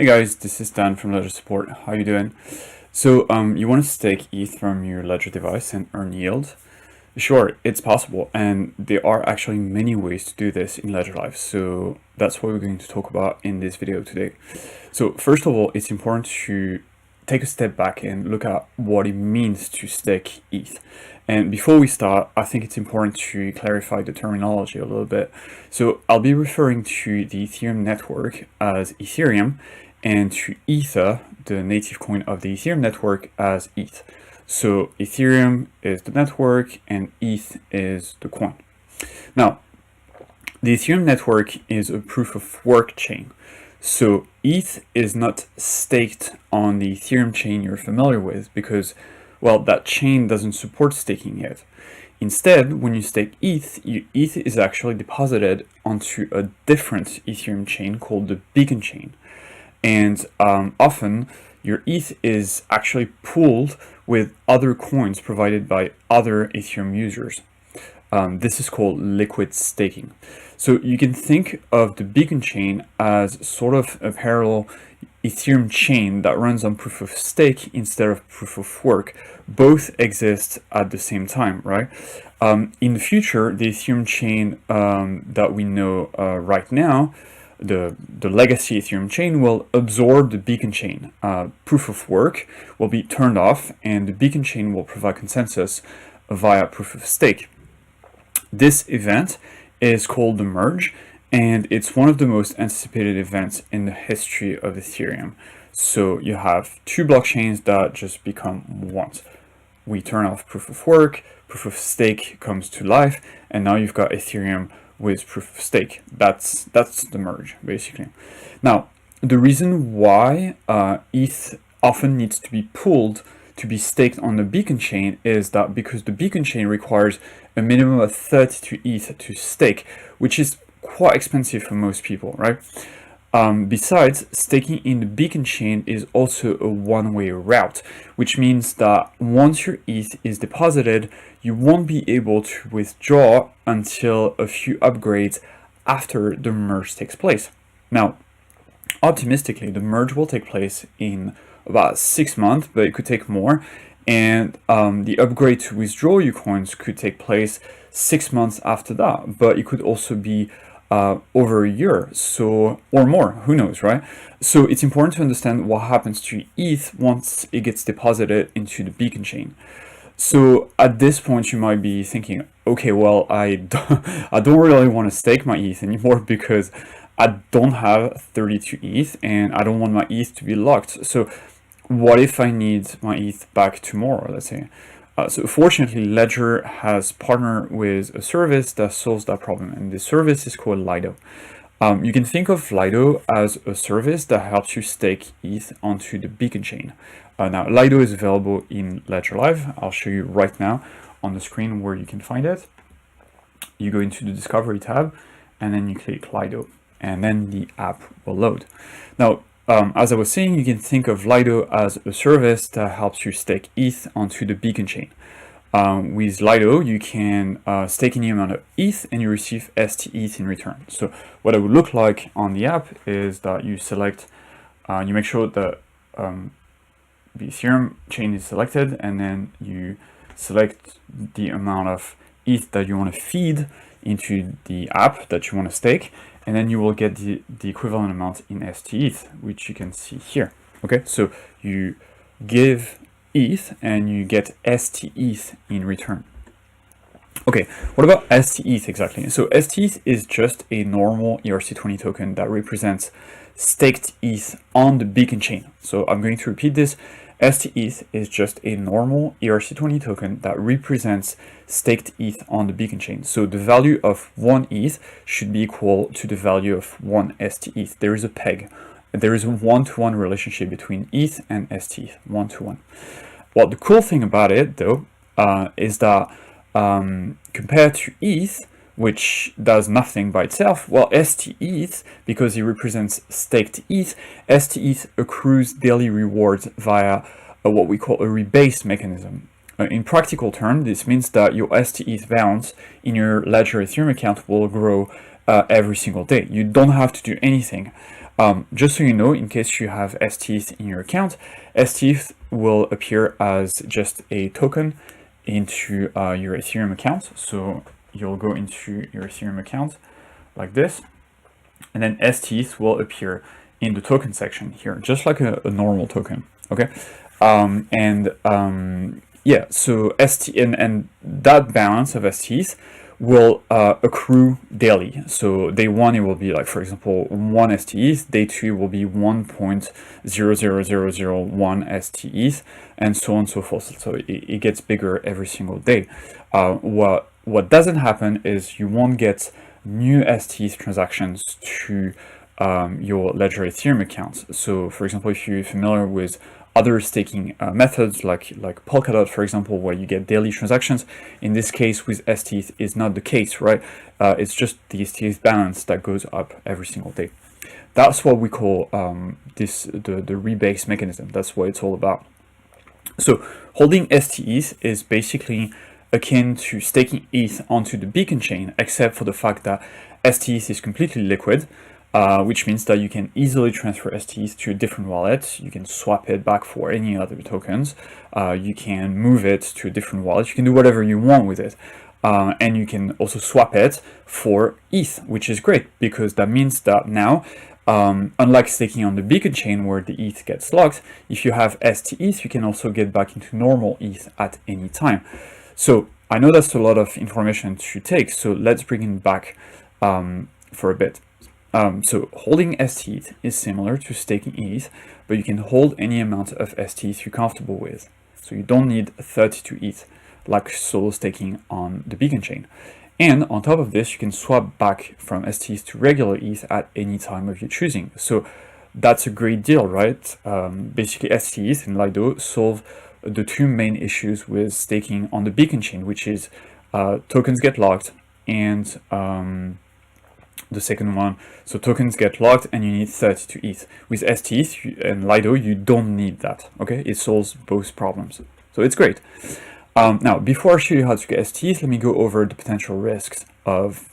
Hey guys, this is Dan from Ledger Support. How you doing? So you want to stake ETH from your Ledger device and earn yield? Sure, it's possible, and there are actually many ways to do this in Ledger Live. So that's what we're going to talk about in this video today. So first of all, it's important to take a step back and look at what it means to stake ETH. And before we start, I think it's important to clarify the terminology a little bit. So I'll be referring to the Ethereum network as Ethereum and to Ether, the native coin of the Ethereum network, as ETH. So Ethereum is the network and ETH is the coin. Now, the Ethereum network is a proof of work chain. So ETH is not staked on the Ethereum chain you're familiar with because, well, that chain doesn't support staking yet. Instead, when you stake ETH, ETH is actually deposited onto a different Ethereum chain called the beacon chain. And often your ETH is actually pooled with other coins provided by other Ethereum users. This is called liquid staking. So you can think of the beacon chain as sort of a parallel Ethereum chain that runs on proof of stake instead of proof of work. Both exist at the same time, right? In the future, the Ethereum chain that we know right now, the legacy Ethereum chain, will absorb the beacon chain. Proof of work will be turned off and the beacon chain will provide consensus via proof of stake. This event is called the merge, and it's one of the most anticipated events in the history of Ethereum. So you have two blockchains that just become one. We turn off proof of work, proof of stake comes to life, and now you've got Ethereum with proof of stake. That's the merge, basically. Now, the reason why ETH often needs to be pooled to be staked on the beacon chain is that because the beacon chain requires a minimum of 32 ETH to stake, which is quite expensive for most people, right? Besides, staking in the beacon chain is also a one-way route, which means that once your ETH is deposited, you won't be able to withdraw until a few upgrades after the merge takes place. Now, optimistically, the merge will take place in about 6 months, but it could take more. And the upgrade to withdraw your coins could take place 6 months after that, but it could also be over a year, so or more, who knows, right? So it's important to understand what happens to ETH once it gets deposited into the beacon chain. So at this point, you might be thinking, okay, well, I don't really want to stake my ETH anymore because I don't have 32 ETH and I don't want my ETH to be locked. So what if I need my ETH back tomorrow, let's say? So fortunately, Ledger has partnered with a service that solves that problem, and this service is called Lido. You can think of Lido as a service that helps you stake ETH onto the beacon chain. Now, Lido is available in Ledger Live. I'll show you right now on the screen where you can find it. You go into the Discovery tab, and then you click Lido, and then the app will load. Now, as I was saying, you can think of Lido as a service that helps you stake ETH onto the beacon chain. With Lido, you can stake any amount of ETH and you receive STETH in return. So what it would look like on the app is that you select, you make sure that the Ethereum chain is selected, and then you select the amount of ETH that you want to feed into the app that you want to stake, and then you will get the equivalent amount in STETH, which you can see here. Okay, so you give ETH and you get STETH in return. Okay, what about STETH exactly? So STETH is just a normal ERC20 token that represents staked ETH on the beacon chain. So I'm going to repeat this. STETH is just a normal ERC20 token that represents staked ETH on the beacon chain. So the value of 1 ETH should be equal to the value of 1 STETH. There is a peg. There is a one-to-one relationship between ETH and STETH, 1-to-1. Well, the cool thing about it, though, is that compared to ETH, which does nothing by itself, well, STETH, because it represents staked ETH, STETH accrues daily rewards via what we call a rebase mechanism. In practical terms, this means that your STETH balance in your Ledger Ethereum account will grow every single day. You don't have to do anything. Just so you know, in case you have ETH in your account, ETH will appear as just a token into your Ethereum account. So you'll go into your Ethereum account like this, and then ETH will appear in the token section here, just like a normal token. Okay, yeah, so and that balance of ETH will accrue daily. So day one, it will be like, for example, 1 STETH. Day two will be 1.00001 STETH, and so on and so forth. So it gets bigger every single day. What doesn't happen is you won't get new STETH transactions to your Ledger Ethereum accounts. So, for example, if you're familiar with other staking methods like Polkadot, for example, where you get daily transactions, in this case with STETH is not the case, right? It's just the STETH balance that goes up every single day. That's what we call the rebase mechanism. That's what it's all about. So holding STETH is basically akin to staking ETH onto the Beacon chain, except for the fact that STETH is completely liquid, which means that you can easily transfer STETH to a different wallet. You can swap it back for any other tokens. You can move it to a different wallet. You can do whatever you want with it. And you can also swap it for ETH, which is great, because that means that now, unlike staking on the Beacon chain where the ETH gets locked, if you have STETH, you can also get back into normal ETH at any time. So I know that's a lot of information to take, so let's bring it back for a bit. So holding STETH is similar to staking ETH, but you can hold any amount of STETH you're comfortable with. So you don't need 32 ETH like solo staking on the Beacon chain. And on top of this, you can swap back from STETH to regular ETH at any time of your choosing. So that's a great deal, right? Basically, STETH and Lido solve the two main issues with staking on the Beacon chain, which is tokens get locked and the second one, so tokens get locked and you need 32 ETH. With STETH and Lido, you don't need that, okay? It solves both problems. So it's great. Now, before I show you how to get STETH, let me go over the potential risks of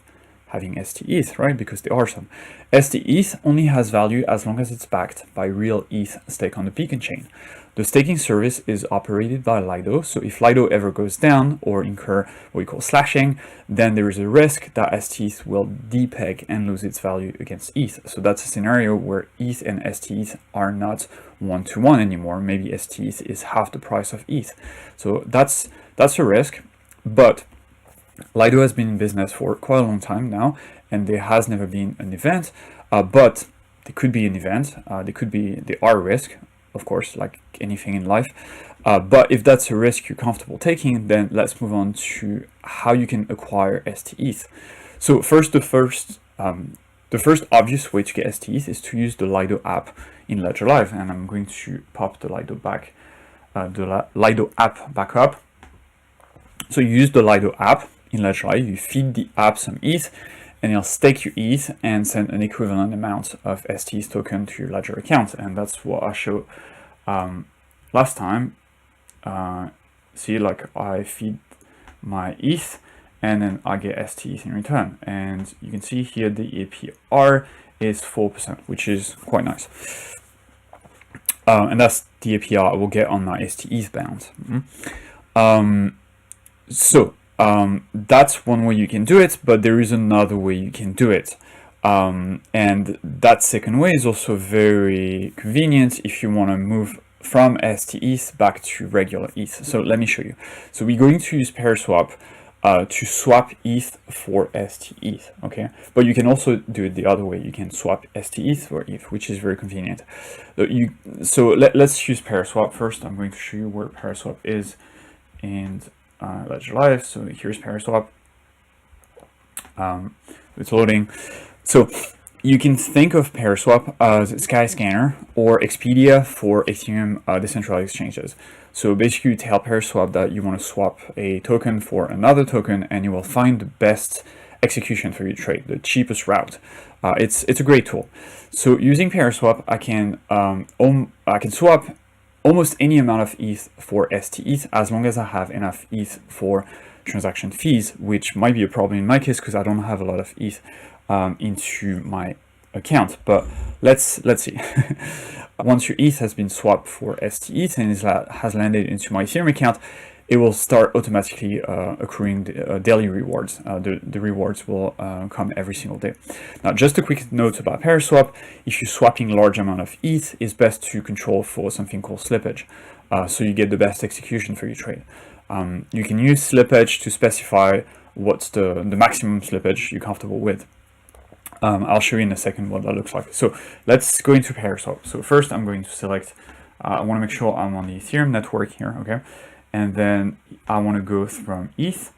having STETH, right? Because there are some. STETH only has value as long as it's backed by real ETH staked on the Beacon chain. The staking service is operated by Lido, so if Lido ever goes down or incur what we call slashing, then there is a risk that STETH will depeg and lose its value against ETH. So that's a scenario where ETH and STETH are not one-to-one anymore. Maybe STETH is half the price of ETH. So that's a risk, but Lido has been in business for quite a long time now, and there has never been an event, but there could be an event. There are risks, of course, like anything in life. But if that's a risk you're comfortable taking, then let's move on to how you can acquire STETH. So first, the first obvious way to get STETH is to use the Lido app in Ledger Live, and I'm going to pop the Lido app back up. So you use the Lido app in Ledger Live, you feed the app some ETH, and you'll stake your ETH and send an equivalent amount of STETH token to your Ledger account. And that's what I showed last time. See, like I feed my ETH and then I get STETH in return. And you can see here the APR is 4%, which is quite nice. And that's the APR I will get on my STETH balance. That's one way you can do it, but there is another way you can do it. And that second way is also very convenient if you want to move from STETH back to regular ETH. So let me show you. So we're going to use PairSwap to swap ETH for STETH, okay? But you can also do it the other way. You can swap STETH for ETH, which is very convenient. So let's use PairSwap first. I'm going to show you where PairSwap is in Ledger Live. So here's PairSwap. It's loading. So you can think of PairSwap as Skyscanner or Expedia for Ethereum decentralized exchanges. So basically you tell PairSwap that you want to swap a token for another token, and you will find the best execution for your trade, the cheapest route. It's a great tool. So using PairSwap, I can swap almost any amount of ETH for STETH as long as I have enough ETH for transaction fees, which might be a problem in my case because I don't have a lot of ETH into my account. But let's see. Once your ETH has been swapped for STETH and has landed into my Ethereum account, it will start automatically accruing daily rewards. The rewards will come every single day. Now, just a quick note about ParaSwap. If you're swapping large amount of ETH, it's best to control for something called slippage, so you get the best execution for your trade. You can use slippage to specify what's the maximum slippage you're comfortable with. I'll show you in a second what that looks like. So let's go into ParaSwap. So first I'm going to select, I want to make sure I'm on the Ethereum network here, okay? And then I want to go from ETH.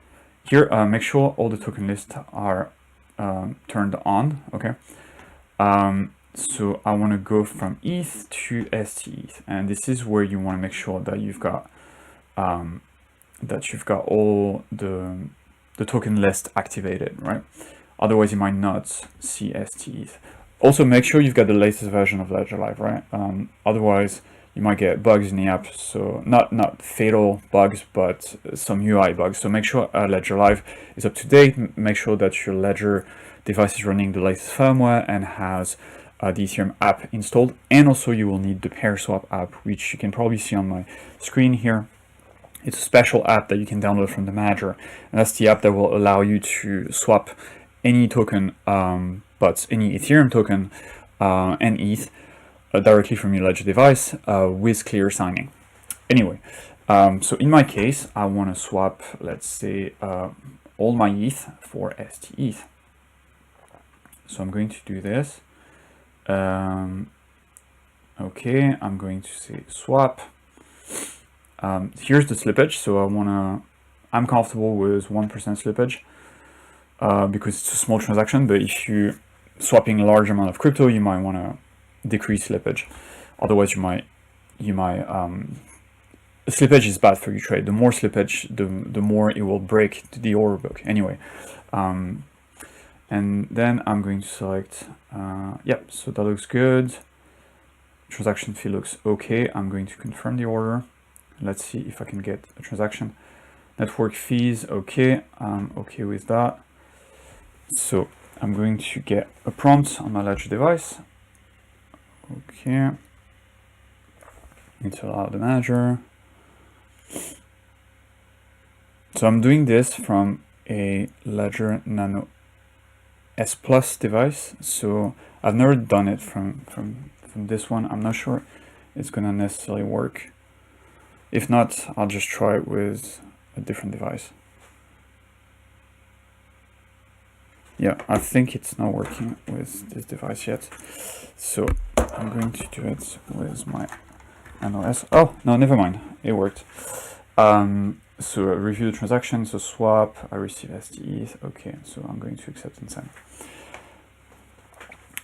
Here, make sure all the token lists are turned on, okay? So I want to go from ETH to STETH. And this is where you want to make sure that you've got all the token list activated, right? Otherwise, you might not see STETH. Also, make sure you've got the latest version of Ledger Live, right? Otherwise, you might get bugs in the app. So not fatal bugs, but some UI bugs. So make sure Ledger Live is up to date. Make sure that your Ledger device is running the latest firmware and has the Ethereum app installed. And also, you will need the ParaSwap app, which you can probably see on my screen here. It's a special app that you can download from the manager, and that's the app that will allow you to swap any token, but any Ethereum token and ETH directly from your Ledger device with clear signing. Anyway, so in my case, I want to swap, let's say, all my ETH for STETH. So I'm going to do this. Okay, I'm going to say swap. Here's the slippage. So I'm comfortable with 1% slippage because it's a small transaction. But if you're swapping a large amount of crypto, you might want to decrease slippage. Otherwise, slippage is bad for your trade. The more slippage, the more it will break the order book. Anyway, and then I'm going to select. Yep, so that looks good. Transaction fee looks okay. I'm going to confirm the order. Let's see if I can get a transaction. Network fees, okay. I'm okay with that. So I'm going to get a prompt on my Ledger device. Okay. Need to allow the manager. So I'm doing this from a Ledger Nano S Plus device. So I've never done it from this one. I'm not sure it's gonna necessarily work. If not, I'll just try it with a different device. Yeah, I think it's not working with this device yet. So I'm going to do it with my NOS. Oh, no, never mind. It worked. So review the transaction. So swap, I receive STETH. Okay, so I'm going to accept and send.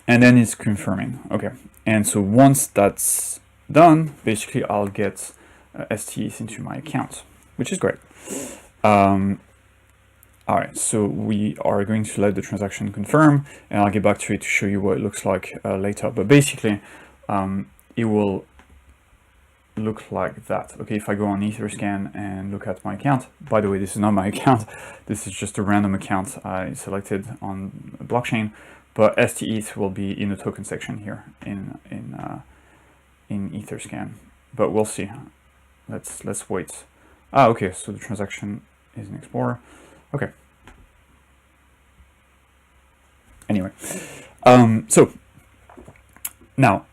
And then it's confirming. Okay, and so once that's done, basically I'll get STETH into my account, which is great. All right, so we are going to let the transaction confirm, and I'll get back to it to show you what it looks like later. But basically, it will look like that. Okay, if I go on Etherscan and look at my account, by the way, this is not my account. This is just a random account I selected on blockchain, but STETH will be in the token section here in Etherscan. But we'll see. Let's wait. Okay, so the transaction is in Explorer. Okay. Anyway, so now,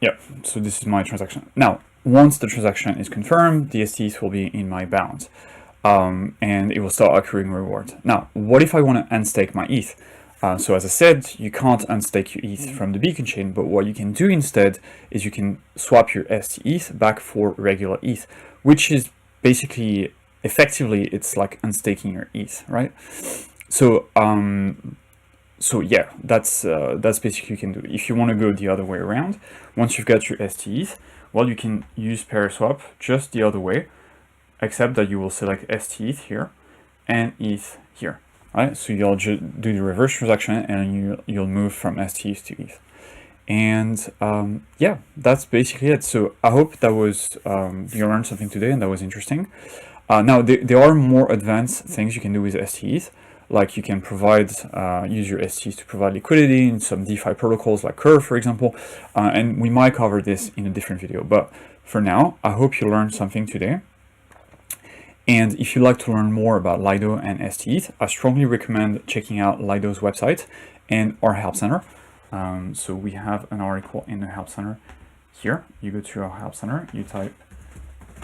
yeah, so this is my transaction. Now, once the transaction is confirmed, the STETH will be in my balance, and it will start accruing reward. Now, what if I want to unstake my ETH? So as I said, you can't unstake your ETH from the beacon chain, but what you can do instead is you can swap your STETH back for regular ETH, which is basically, effectively, it's like unstaking your ETH, right? So, so yeah, that's basically you can do. If you want to go the other way around, once you've got your STETH, well, you can use ParaSwap just the other way, except that you will select STETH here and ETH here. Right, so you'll just do the reverse transaction and you'll move from STETH to ETH. And yeah, that's basically it. So I hope that was, you learned something today and that was interesting. Now, there are more advanced things you can do with STETH, like you can provide, use your STs to provide liquidity in some DeFi protocols like Curve, for example, and we might cover this in a different video. But for now, I hope you learned something today. And if you'd like to learn more about Lido and STETH, I strongly recommend checking out Lido's website and our Help Center. So we have an article in the Help Center here. You go to our Help Center, you type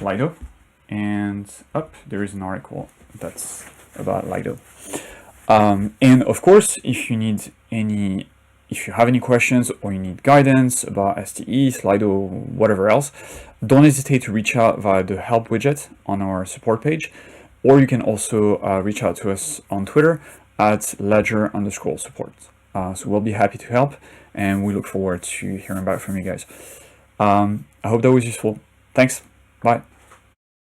Lido, and up there is an article that's about Lido. And of course, if you have any questions or you need guidance about STETH, Lido, whatever else, don't hesitate to reach out via the help widget on our support page, or you can also reach out to us on Twitter at ledger_support. So we'll be happy to help, and we look forward to hearing back from you guys. I hope that was useful. Thanks. Bye.